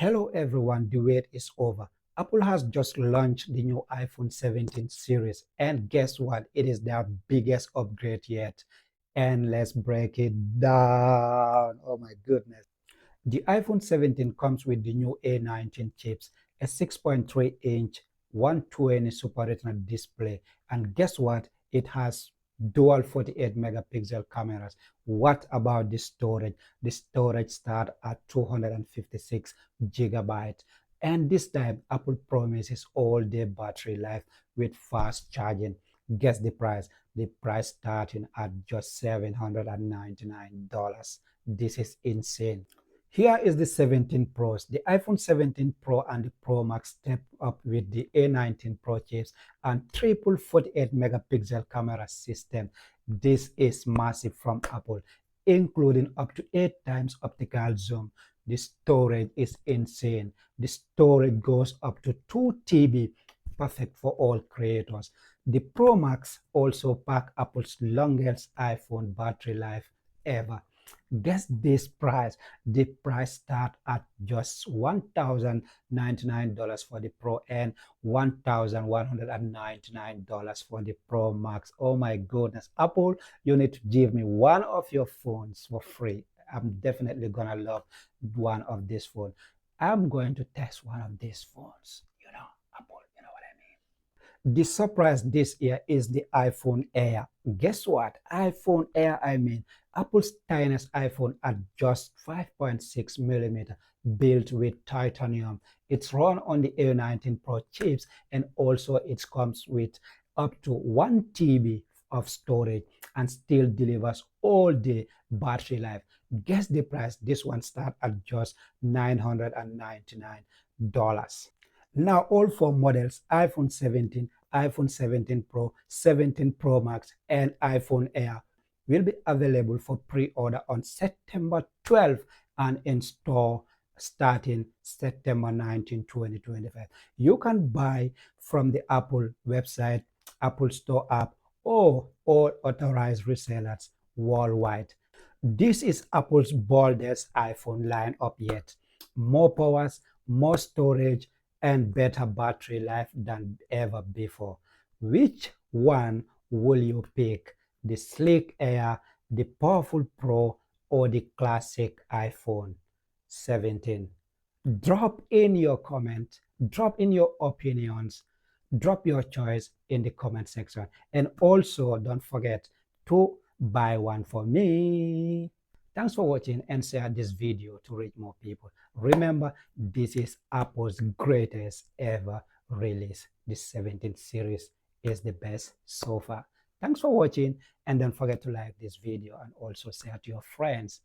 Hello everyone, the wait is over. Apple has just launched the new iPhone 17 series, and guess what? It is their biggest upgrade yet. And let's break it down. Oh my goodness. The iPhone 17 comes with the new A19 chips, a 6.3-inch 120 Super Retina display, and guess what? It has dual 48 megapixel cameras. What about the storage? The storage starts at 256 gigabytes. And this time, Apple promises all-day battery life with fast charging. Guess the price? The price starting at just $799. This is insane. Here is the 17 Pros. The iPhone 17 Pro and the Pro Max step up with the A19 Pro chips and triple 48 megapixel camera system. This is massive from Apple, including up to 8 times optical zoom. The storage is insane. The storage goes up to 2 TB, perfect for all creators. The Pro Max also pack Apple's longest iPhone battery life ever. Guess this price. The price start at just $1,099 for the Pro and $1,199 for the Pro Max. Oh my goodness. Apple, you need to give me one of your phones for free. I'm definitely gonna love one of these phones. I'm going to test one of these phones. Apple, you know what I mean. The surprise this year is the iPhone Air. Guess what? iPhone Air, Apple's tiniest iPhone at just 5.6 millimeter, built with titanium. It's run on the A19 Pro chips, and also it comes with up to 1 TB of storage and still delivers all day battery life. Guess the price? This one starts at just $999. Now, all four models, iPhone 17, iPhone 17 Pro, 17 Pro Max, and iPhone Air, will be available for pre-order on September 12th and in store starting September 19, 2025. You can buy from the Apple website, Apple Store app, or all authorized resellers worldwide. This is Apple's boldest iPhone lineup yet. More powers, more storage, and better battery life than ever before. Which one will you pick? The sleek Air, the powerful Pro, or the classic iPhone 17? Drop in your comment, drop in your opinions, drop your choice in the comment section. And also don't forget to buy one for me. Thanks for watching and share this video to reach more people. Remember, this is Apple's greatest ever release. The 17th series is the best so far. Thanks for watching, and don't forget to like this video and also share to your friends.